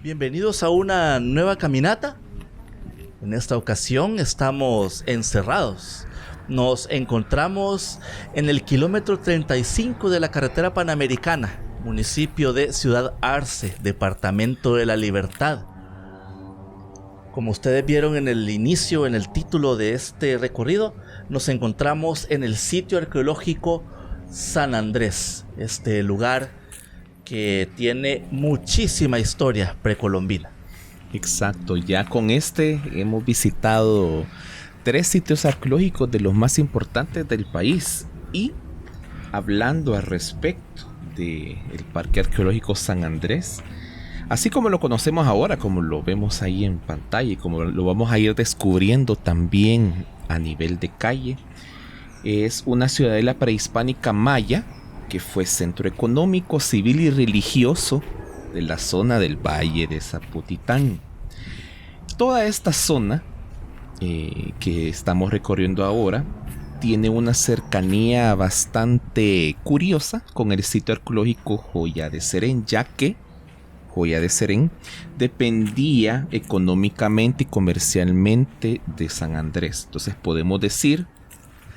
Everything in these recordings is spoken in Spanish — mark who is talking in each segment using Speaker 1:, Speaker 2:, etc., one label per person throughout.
Speaker 1: Bienvenidos a una nueva caminata. En esta ocasión estamos encerrados. Nos encontramos en el kilómetro 35 de la carretera panamericana, municipio de Ciudad Arce, departamento de La Libertad. Como ustedes vieron en el inicio, en el título de este recorrido, nos encontramos en el sitio arqueológico San Andrés, este lugar que tiene muchísima historia precolombina.
Speaker 2: Exacto, ya con este hemos visitado 3 sitios arqueológicos de los más importantes del país. Y hablando al respecto del Parque Arqueológico San Andrés, así como lo conocemos ahora, como lo vemos ahí en pantalla y como lo vamos a ir descubriendo también a nivel de calle, es una ciudadela prehispánica maya que fue centro económico, civil y religioso de la zona del Valle de Zapotitán. Toda esta zona que estamos recorriendo ahora tiene una cercanía bastante curiosa con el sitio arqueológico Joya de Serén, ya que Joya de Serén dependía económicamente y comercialmente de San Andrés. Entonces podemos decir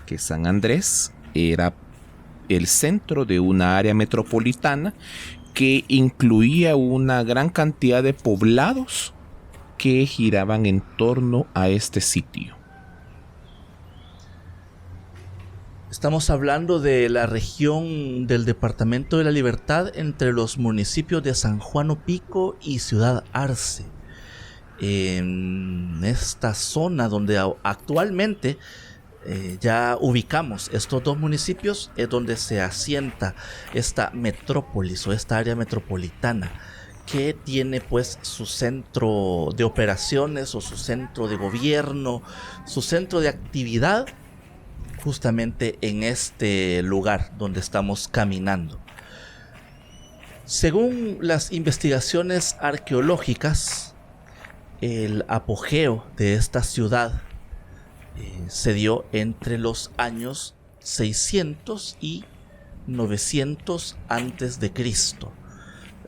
Speaker 2: que San Andrés era el centro de una área metropolitana que incluía una gran cantidad de poblados que giraban en torno a este sitio.
Speaker 1: Estamos hablando de la región del departamento de La Libertad entre los municipios de San Juan Opico y Ciudad Arce. En esta zona donde actualmente ya ubicamos estos dos municipios es donde se asienta esta metrópolis o esta área metropolitana que tiene pues su centro de operaciones o su centro de gobierno, su centro de actividad justamente en este lugar donde estamos caminando. Según las investigaciones arqueológicas, el apogeo de esta ciudad se dio entre los años 600 y 900 antes de Cristo.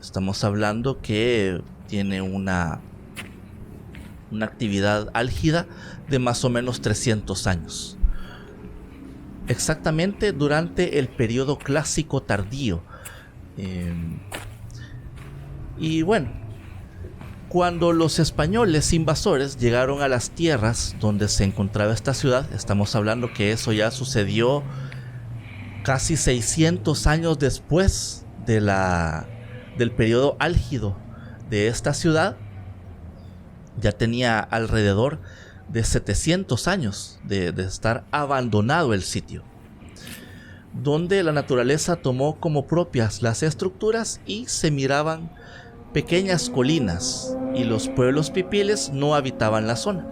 Speaker 1: Estamos hablando que tiene una actividad álgida de más o menos 300 años. Exactamente durante el periodo clásico tardío. Y bueno, cuando los españoles invasores llegaron a las tierras donde se encontraba esta ciudad, estamos hablando que eso ya sucedió casi 600 años después del periodo álgido de esta ciudad. Ya tenía alrededor de 700 años de estar abandonado el sitio, donde la naturaleza tomó como propias las estructuras y se miraban pequeñas colinas y los pueblos pipiles no habitaban la zona.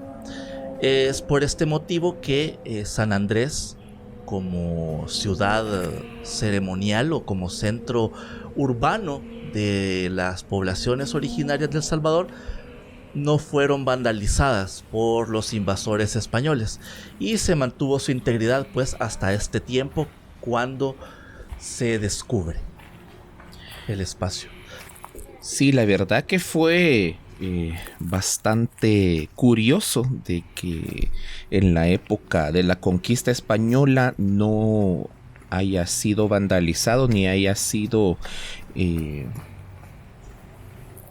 Speaker 1: Es por este motivo que San Andrés, como ciudad ceremonial o como centro urbano de las poblaciones originarias de El Salvador, no fueron vandalizadas por los invasores españoles y se mantuvo su integridad pues hasta este tiempo cuando se descubre el espacio.
Speaker 2: Sí, la verdad que fue bastante curioso de que en la época de la conquista española no haya sido vandalizado ni haya sido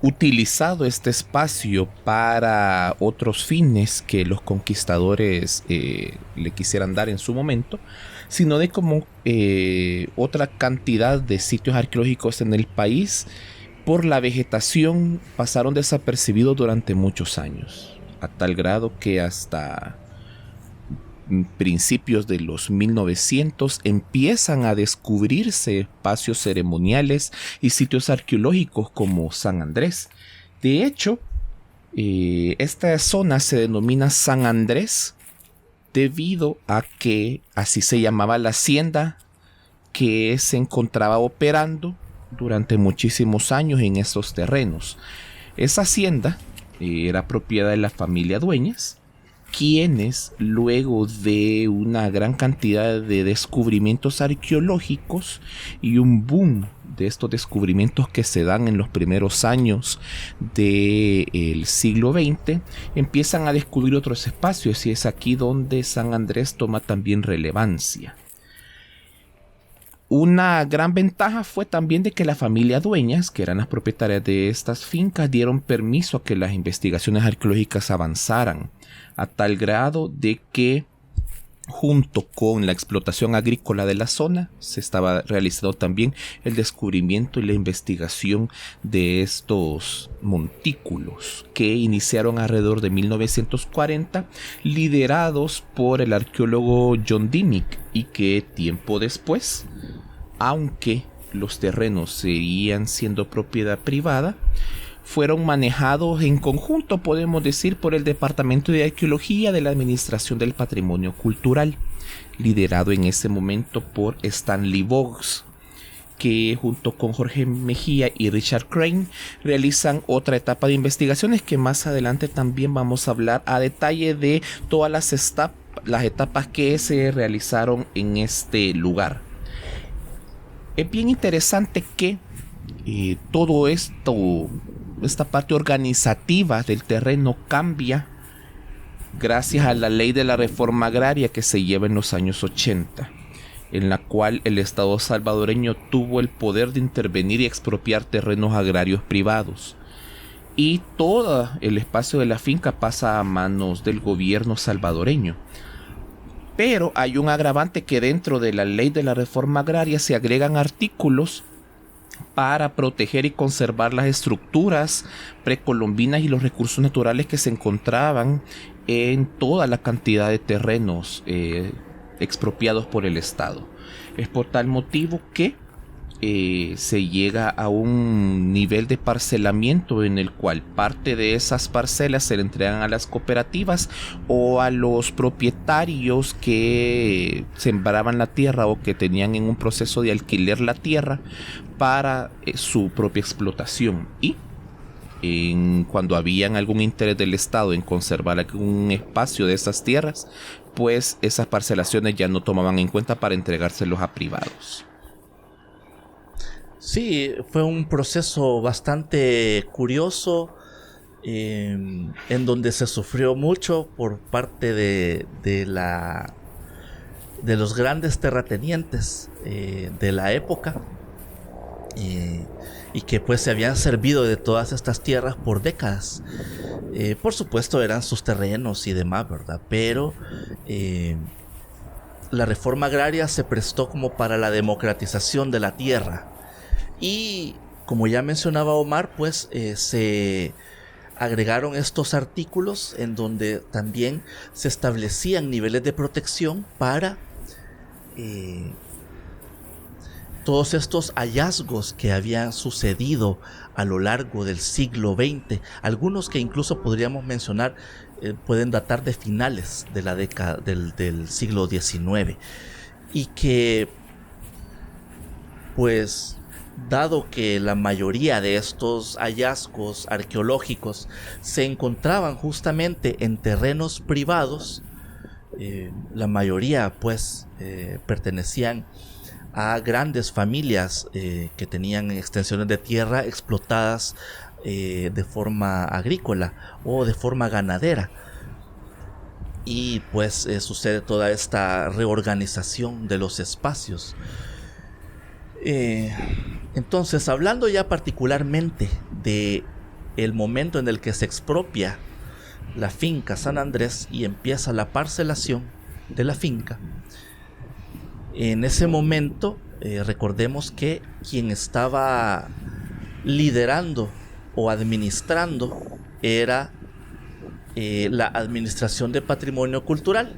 Speaker 2: utilizado este espacio para otros fines que los conquistadores le quisieran dar en su momento, sino de como otra cantidad de sitios arqueológicos en el país por la vegetación pasaron desapercibidos durante muchos años, a tal grado que hasta principios de los 1900 empiezan a descubrirse espacios ceremoniales y sitios arqueológicos como San Andrés. De hecho, esta zona se denomina San Andrés debido a que así se llamaba la hacienda que se encontraba operando durante muchísimos años en esos terrenos. Esa hacienda era propiedad de la familia Dueñas quienes, luego de una gran cantidad de descubrimientos arqueológicos y un boom de estos descubrimientos que se dan en los primeros años del siglo XX, empiezan a descubrir otros espacios, y es aquí donde San Andrés toma también relevancia. Una gran ventaja fue también de que la familia dueñas, que eran las propietarias de estas fincas, dieron permiso a que las investigaciones arqueológicas avanzaran, a tal grado de que, junto con la explotación agrícola de la zona, se estaba realizando también el descubrimiento y la investigación de estos montículos, que iniciaron alrededor de 1940, liderados por el arqueólogo John Dimick, y que tiempo después, aunque los terrenos seguían siendo propiedad privada, fueron manejados en conjunto, podemos decir, por el Departamento de Arqueología de la Administración del Patrimonio Cultural, liderado en ese momento por Stanley Boggs, que junto con Jorge Mejía y Richard Crane realizan otra etapa de investigaciones que más adelante también vamos a hablar a detalle de todas las etapas que se realizaron en este lugar. Es bien interesante que todo esto, esta parte organizativa del terreno cambia gracias a la ley de la reforma agraria que se lleva en los años 80, en la cual el Estado salvadoreño tuvo el poder de intervenir y expropiar terrenos agrarios privados. Y todo el espacio de la finca pasa a manos del gobierno salvadoreño. Pero hay un agravante, que dentro de la ley de la reforma agraria se agregan artículos para proteger y conservar las estructuras precolombinas y los recursos naturales que se encontraban en toda la cantidad de terrenos expropiados por el Estado. Es por tal motivo que se llega a un nivel de parcelamiento en el cual parte de esas parcelas se le entregan a las cooperativas o a los propietarios que sembraban la tierra o que tenían en un proceso de alquiler la tierra para su propia explotación. Y cuando habían algún interés del Estado en conservar algún espacio de esas tierras, pues esas parcelaciones ya no tomaban en cuenta para entregárselos a privados.
Speaker 1: Sí, fue un proceso bastante curioso, en donde se sufrió mucho por parte de los grandes terratenientes de la época, y que pues se habían servido de todas estas tierras por décadas. Por supuesto eran sus terrenos y demás, ¿verdad? Pero la reforma agraria se prestó como para la democratización de la tierra. Y como ya mencionaba Omar, pues se agregaron estos artículos en donde también se establecían niveles de protección para todos estos hallazgos que habían sucedido a lo largo del siglo XX. Algunos que incluso podríamos mencionar pueden datar de finales de la década del siglo XIX. Y que, pues, dado que la mayoría de estos hallazgos arqueológicos se encontraban justamente en terrenos privados, la mayoría pues pertenecían a grandes familias que tenían extensiones de tierra explotadas de forma agrícola o de forma ganadera. Y pues sucede toda esta reorganización de los espacios. Entonces, hablando ya particularmente de el momento en el que se expropia la finca San Andrés y empieza la parcelación de la finca, en ese momento recordemos que quien estaba liderando o administrando era la Administración de Patrimonio Cultural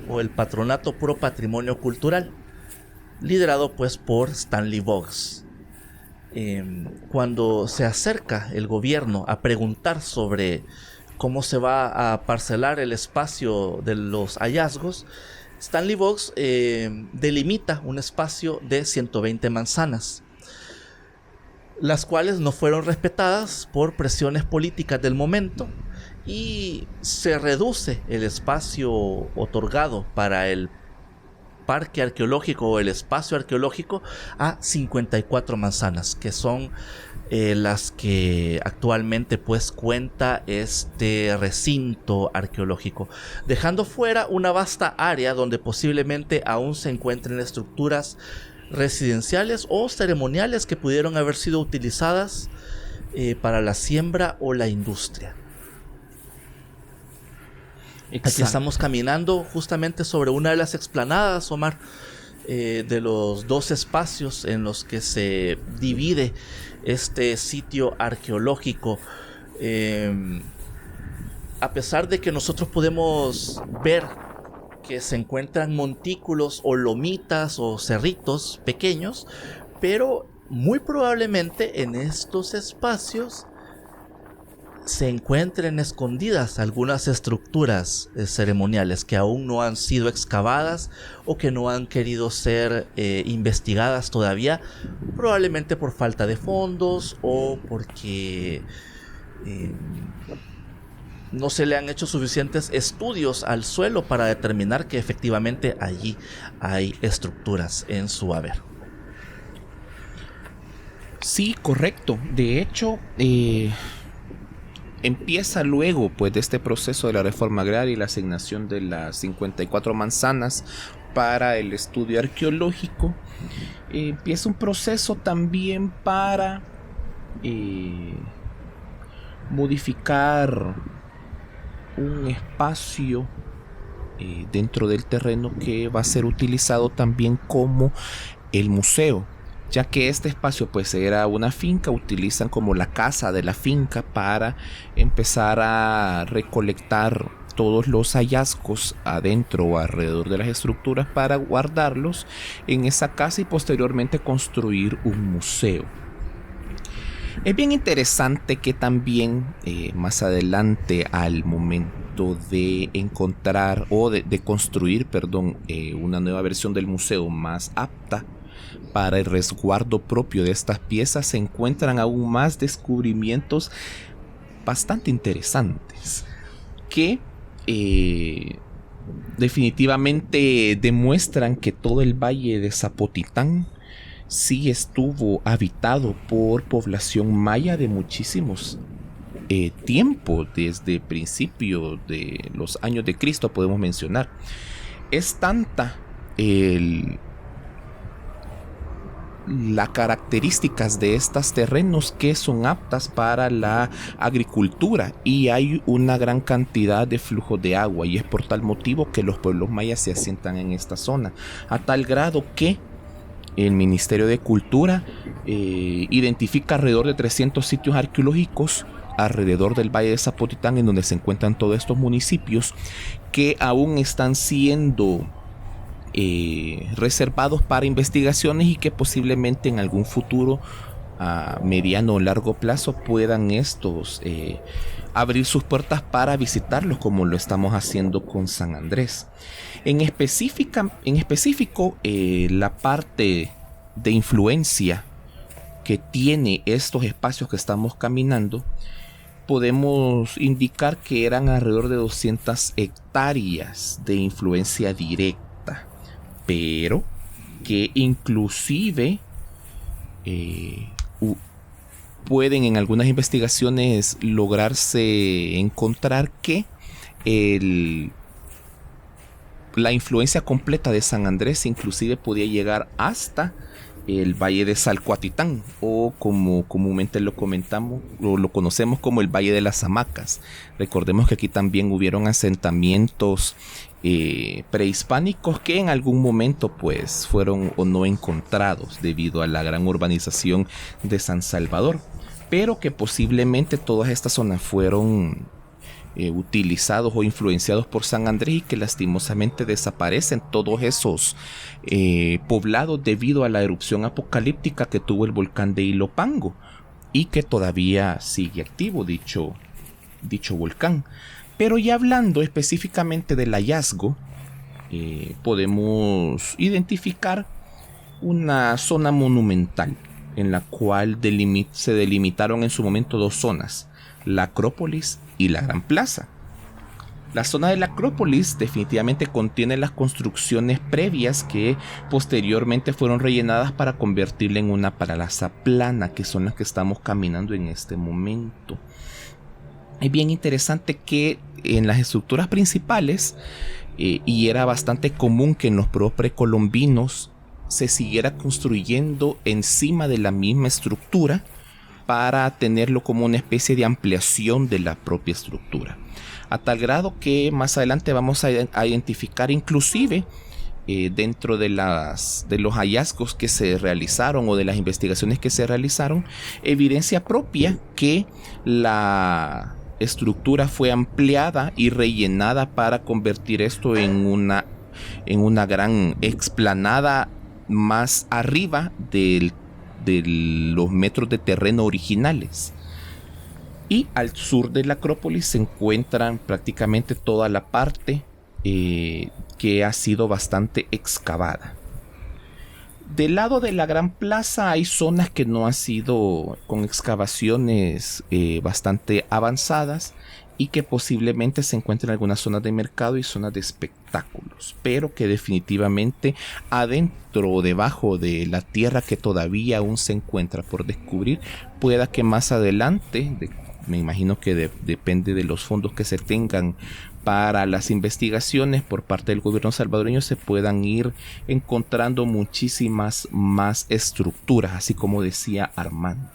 Speaker 1: o el Patronato Pro Patrimonio Cultural, liderado pues por Stanley Boggs. Cuando se acerca el gobierno a preguntar sobre cómo se va a parcelar el espacio de los hallazgos, Stanley Boggs delimita un espacio de 120 manzanas, las cuales no fueron respetadas por presiones políticas del momento, y se reduce el espacio otorgado para el parque arqueológico o el espacio arqueológico a 54 manzanas, que son las que actualmente pues cuenta este recinto arqueológico, dejando fuera una vasta área donde posiblemente aún se encuentren estructuras residenciales o ceremoniales que pudieron haber sido utilizadas para la siembra o la industria.
Speaker 2: Exacto.
Speaker 1: Aquí estamos caminando justamente sobre una de las explanadas, Omar, de los dos espacios en los que se divide este sitio arqueológico. A pesar de que nosotros podemos ver que se encuentran montículos o lomitas o cerritos pequeños, pero muy probablemente en estos espacios se encuentren escondidas algunas estructuras ceremoniales que aún no han sido excavadas o que no han querido ser investigadas todavía, probablemente por falta de fondos o porque no se le han hecho suficientes estudios al suelo para determinar que efectivamente allí hay estructuras en su haber.
Speaker 2: Sí, correcto. De hecho, empieza luego pues de este proceso de la reforma agraria y la asignación de las 54 manzanas para el estudio arqueológico. Empieza un proceso también para modificar un espacio dentro del terreno que va a ser utilizado también como el museo, ya que este espacio pues era una finca. Utilizan como la casa de la finca para empezar a recolectar todos los hallazgos adentro o alrededor de las estructuras para guardarlos en esa casa y posteriormente construir un museo. Es bien interesante que también más adelante, al momento de encontrar o de construir, una nueva versión del museo más apta para el resguardo propio de estas piezas, se encuentran aún más descubrimientos bastante interesantes que definitivamente demuestran que todo el valle de Zapotitán sí estuvo habitado por población maya de muchísimos tiempo, desde principio de los años de Cristo podemos mencionar. Es tanta las características de estos terrenos que son aptas para la agricultura y hay una gran cantidad de flujo de agua, y es por tal motivo que los pueblos mayas se asientan en esta zona, a tal grado que el Ministerio de Cultura identifica alrededor de 300 sitios arqueológicos alrededor del Valle de Zapotitán, en donde se encuentran todos estos municipios que aún están siendo reservados para investigaciones y que posiblemente en algún futuro a mediano o largo plazo puedan estos abrir sus puertas para visitarlos, como lo estamos haciendo con San Andrés. En específico, la parte de influencia que tiene estos espacios que estamos caminando, podemos indicar que eran alrededor de 200 hectáreas de influencia directa, pero que inclusive pueden en algunas investigaciones lograrse encontrar que la influencia completa de San Andrés inclusive podía llegar hasta el Valle de Salcuatitán, o como comúnmente lo comentamos o lo conocemos como el Valle de las Hamacas. Recordemos que aquí también hubieron asentamientos prehispánicos que en algún momento pues fueron o no encontrados debido a la gran urbanización de San Salvador, pero que posiblemente todas estas zonas fueron utilizados o influenciados por San Andrés, y que lastimosamente desaparecen todos esos poblados debido a la erupción apocalíptica que tuvo el volcán de Ilopango, y que todavía sigue activo dicho volcán. Pero ya hablando específicamente del hallazgo, podemos identificar una zona monumental en la cual se delimitaron en su momento dos zonas: la Acrópolis y la Gran Plaza. La zona de la Acrópolis definitivamente contiene las construcciones previas que posteriormente fueron rellenadas para convertirla en una plaza plana, que son las que estamos caminando en este momento. Es bien interesante que en las estructuras principales, y era bastante común que en los pueblos precolombinos se siguiera construyendo encima de la misma estructura para tenerlo como una especie de ampliación de la propia estructura. A tal grado que más adelante vamos a identificar inclusive dentro de los hallazgos que se realizaron o de las investigaciones que se realizaron, evidencia propia que la estructura fue ampliada y rellenada para convertir esto en una gran explanada más arriba de los metros de terreno originales. Y al sur de la Acrópolis se encuentran prácticamente toda la parte que ha sido bastante excavada. Del lado de la Gran Plaza hay zonas que no han sido con excavaciones bastante avanzadas y que posiblemente se encuentran en algunas zonas de mercado y zonas de espectáculos, pero que definitivamente adentro o debajo de la tierra que todavía aún se encuentra por descubrir, pueda que más adelante, me imagino que depende de los fondos que se tengan para las investigaciones por parte del gobierno salvadoreño, se puedan ir encontrando muchísimas más estructuras, así como decía Armando.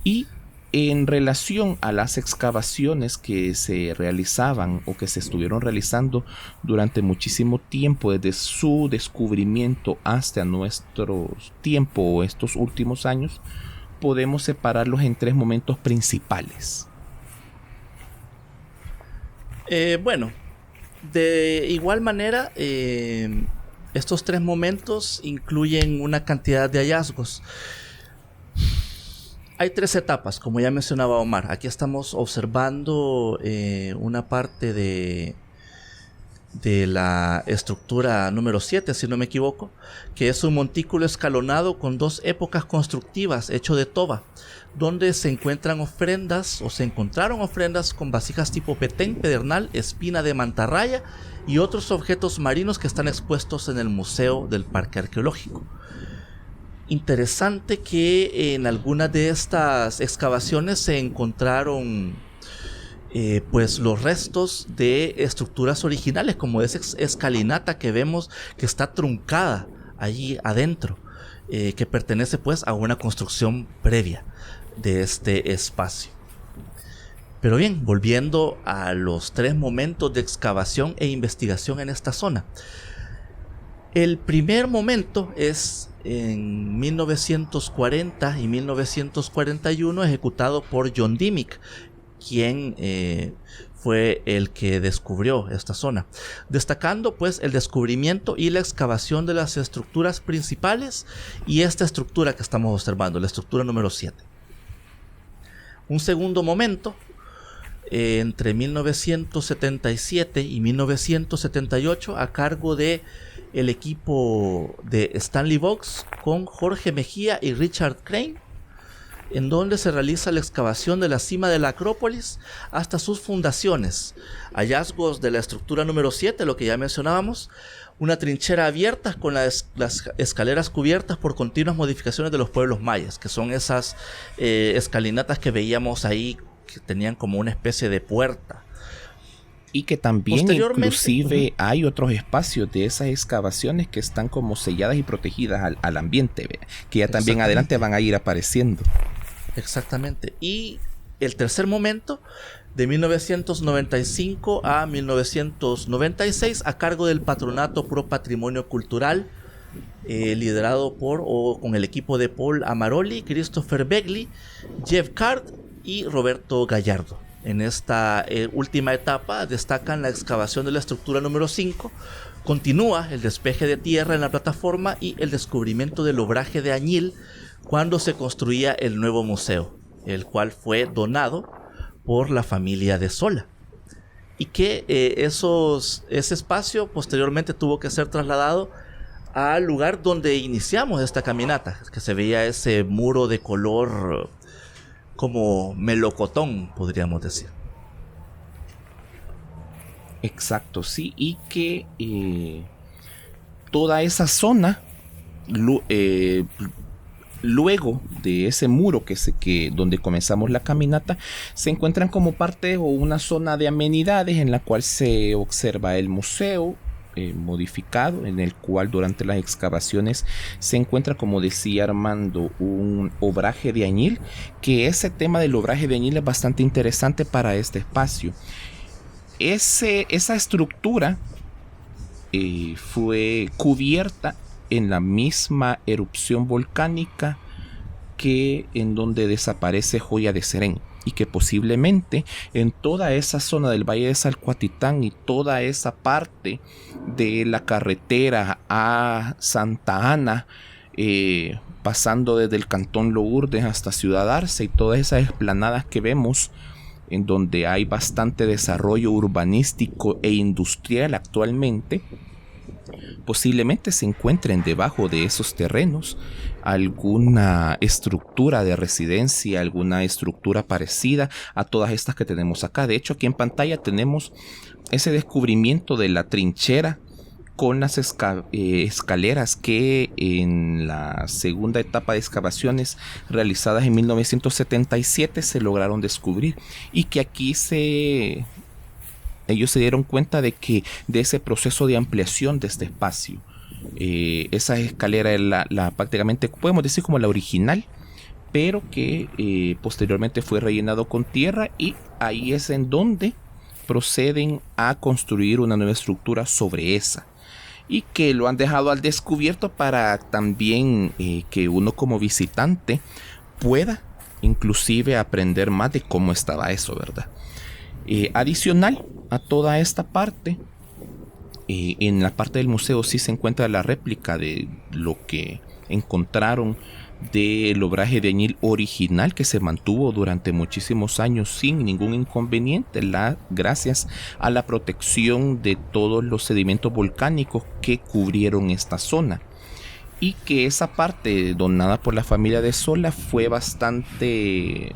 Speaker 2: Y en relación a las excavaciones que se realizaban o que se estuvieron realizando durante muchísimo tiempo, desde su descubrimiento hasta nuestro tiempo o estos últimos años, podemos separarlos en 3 momentos principales.
Speaker 1: Bueno, de igual manera, estos 3 momentos incluyen una cantidad de hallazgos. Hay 3 etapas, como ya mencionaba Omar. Aquí estamos observando una parte de la estructura número 7, si no me equivoco, que es un montículo escalonado con 2 épocas constructivas hecho de toba, donde se encuentran ofrendas o se encontraron ofrendas con vasijas tipo petén, pedernal, espina de mantarraya y otros objetos marinos que están expuestos en el Museo del Parque Arqueológico. Interesante que en algunas de estas excavaciones se encontraron pues los restos de estructuras originales, como esa escalinata que vemos que está truncada allí adentro, que pertenece pues a una construcción previa de este espacio. Pero bien, volviendo a los 3 momentos de excavación e investigación en esta zona. El primer momento es en 1940 y 1941, ejecutado por John Dimick, quien fue el que descubrió esta zona, destacando pues el descubrimiento y la excavación de las estructuras principales y esta estructura que estamos observando, la estructura número 7. Un segundo momento, entre 1977 y 1978, a cargo de el equipo de Stanley Box con Jorge Mejía y Richard Crane, en donde se realiza la excavación de la cima de la Acrópolis hasta sus fundaciones. Hallazgos de la estructura número 7, lo que ya mencionábamos, una trinchera abierta con las escaleras cubiertas por continuas modificaciones de los pueblos mayas, que son esas escalinatas que veíamos ahí, que tenían como una especie de puerta.
Speaker 2: Y que también inclusive hay otros espacios de esas excavaciones que están como selladas y protegidas al ambiente, que ya también adelante van a ir apareciendo.
Speaker 1: Exactamente. Y el tercer momento, de 1995 a 1996, a cargo del Patronato Pro Patrimonio Cultural, liderado por o con el equipo de Paul Amaroli, Christopher Begley, Jeff Card y Roberto Gallardo. En esta última etapa destacan la excavación de la estructura número 5, continúa el despeje de tierra en la plataforma y el descubrimiento del obraje de añil cuando se construía el nuevo museo, el cual fue donado por la familia de Sola, y que ese espacio posteriormente tuvo que ser trasladado al lugar donde iniciamos esta caminata, que se veía ese muro de color como melocotón, podríamos decir.
Speaker 2: Exacto, sí, y que toda esa zona, luego de ese muro donde comenzamos la caminata, se encuentran como parte o una zona de amenidades en la cual se observa el museo modificado, en el cual durante las excavaciones se encuentra, como decía Armando, un obraje de añil, que ese tema del obraje de añil es bastante interesante para este espacio. Esa estructura fue cubierta en la misma erupción volcánica que en donde desaparece Joya de Serén, y que posiblemente en toda esa zona del Valle de Salcuatitán y toda esa parte de la carretera a Santa Ana, pasando desde el Cantón Lourdes hasta Ciudad Arce y todas esas explanadas que vemos, en donde hay bastante desarrollo urbanístico e industrial actualmente, posiblemente se encuentren debajo de esos terrenos alguna estructura de residencia, alguna estructura parecida a todas estas que tenemos acá. De hecho, aquí en pantalla tenemos ese descubrimiento de la trinchera con las escaleras que en la segunda etapa de excavaciones realizadas en 1977 se lograron descubrir, y que aquí ellos se dieron cuenta de ese proceso de ampliación de este espacio. Esa escalera es prácticamente, podemos decir, como la original, pero que posteriormente fue rellenado con tierra, y ahí es en donde proceden a construir una nueva estructura sobre esa, y que lo han dejado al descubierto para también que uno como visitante pueda inclusive aprender más de cómo estaba eso, ¿verdad? Adicional a toda esta parte, en la parte del museo sí se encuentra la réplica de lo que encontraron del obraje de añil original, que se mantuvo durante muchísimos años sin ningún inconveniente, gracias a la protección de todos los sedimentos volcánicos que cubrieron esta zona, y que esa parte donada por la familia de Sola fue bastante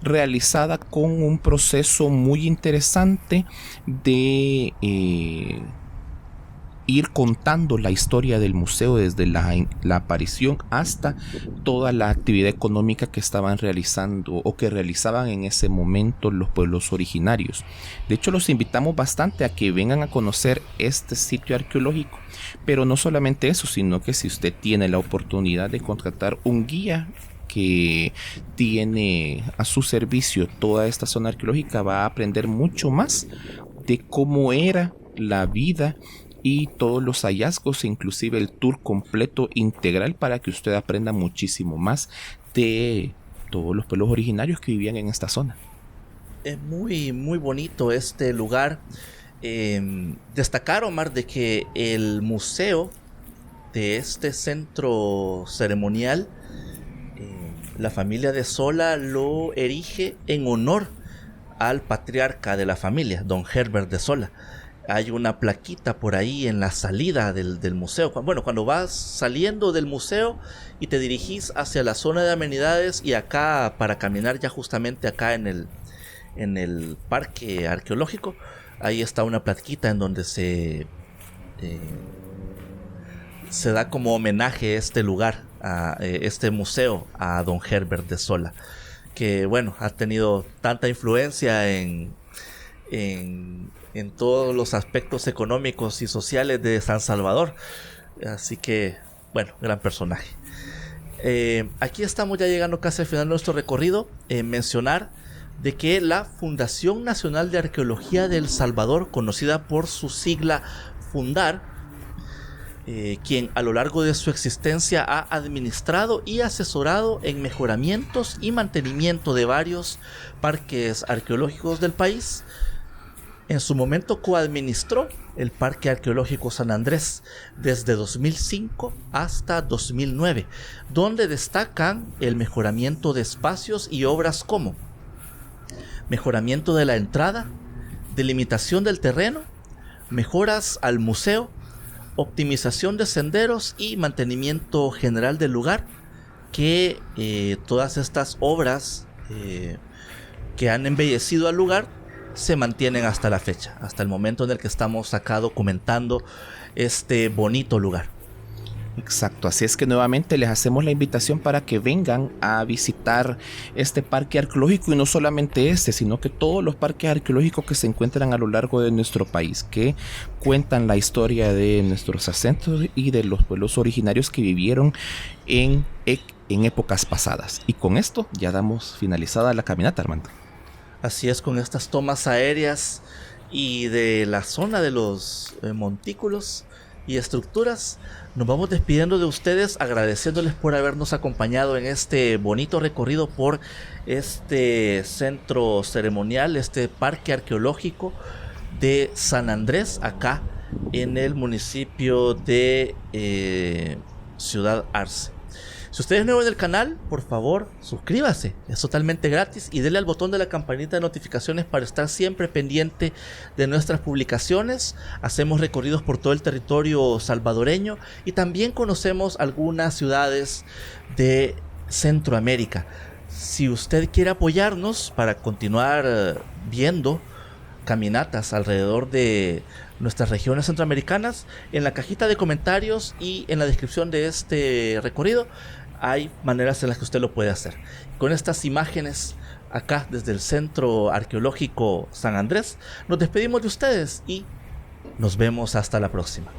Speaker 2: realizada con un proceso muy interesante de ir contando la historia del museo desde la aparición hasta toda la actividad económica que estaban realizando o que realizaban en ese momento los pueblos originarios. De hecho, los invitamos bastante a que vengan a conocer este sitio arqueológico, pero no solamente eso, sino que si usted tiene la oportunidad de contratar un guía que tiene a su servicio toda esta zona arqueológica, va a aprender mucho más de cómo era la vida y todos los hallazgos, inclusive el tour completo integral, para que usted aprenda muchísimo más de todos los pueblos originarios que vivían en esta zona.
Speaker 1: Es muy, muy bonito este lugar. Destacar, Omar, de que el museo de este centro ceremonial, la familia de Sola lo erige en honor al patriarca de la familia, don Herbert de Sola. Hay una plaquita por ahí en la salida del museo. Bueno, cuando vas saliendo del museo y te dirigís hacia la zona de amenidades, y acá para caminar ya justamente acá en el parque arqueológico, ahí está una plaquita en donde se da como homenaje a este lugar, a este museo, a don Herbert de Sola, que bueno, ha tenido tanta influencia en todos los aspectos económicos y sociales de San Salvador. Así que, bueno, gran personaje. Aquí estamos ya llegando casi al final de nuestro recorrido. Mencionar de que la Fundación Nacional de Arqueología de El Salvador, conocida por su sigla FUNDAR, quien a lo largo de su existencia ha administrado y asesorado en mejoramientos y mantenimiento de varios parques arqueológicos del país, en su momento coadministró el Parque Arqueológico San Andrés desde 2005 hasta 2009, donde destacan el mejoramiento de espacios y obras como mejoramiento de la entrada, delimitación del terreno, mejoras al museo, optimización de senderos y mantenimiento general del lugar, que todas estas obras que han embellecido al lugar se mantienen hasta la fecha, hasta el momento en el que estamos acá documentando este bonito lugar.
Speaker 2: Exacto, así es que nuevamente les hacemos la invitación para que vengan a visitar este parque arqueológico, y no solamente este, sino que todos los parques arqueológicos que se encuentran a lo largo de nuestro país, que cuentan la historia de nuestros ancestros y de los pueblos originarios que vivieron en épocas pasadas. Y con esto ya damos finalizada la caminata, Armando.
Speaker 1: Así es, con estas tomas aéreas y de la zona de los montículos y estructuras, nos vamos despidiendo de ustedes, agradeciéndoles por habernos acompañado en este bonito recorrido por este centro ceremonial, este parque arqueológico de San Andrés, acá en el municipio de Ciudad Arce. Si usted es nuevo en el canal, por favor, suscríbase, es totalmente gratis, y denle al botón de la campanita de notificaciones para estar siempre pendiente de nuestras publicaciones. Hacemos recorridos por todo el territorio salvadoreño y también conocemos algunas ciudades de Centroamérica. Si usted quiere apoyarnos para continuar viendo caminatas alrededor de nuestras regiones centroamericanas, en la cajita de comentarios y en la descripción de este recorrido hay maneras en las que usted lo puede hacer. Con estas imágenes acá desde el Centro Arqueológico San Andrés, nos despedimos de ustedes y nos vemos hasta la próxima.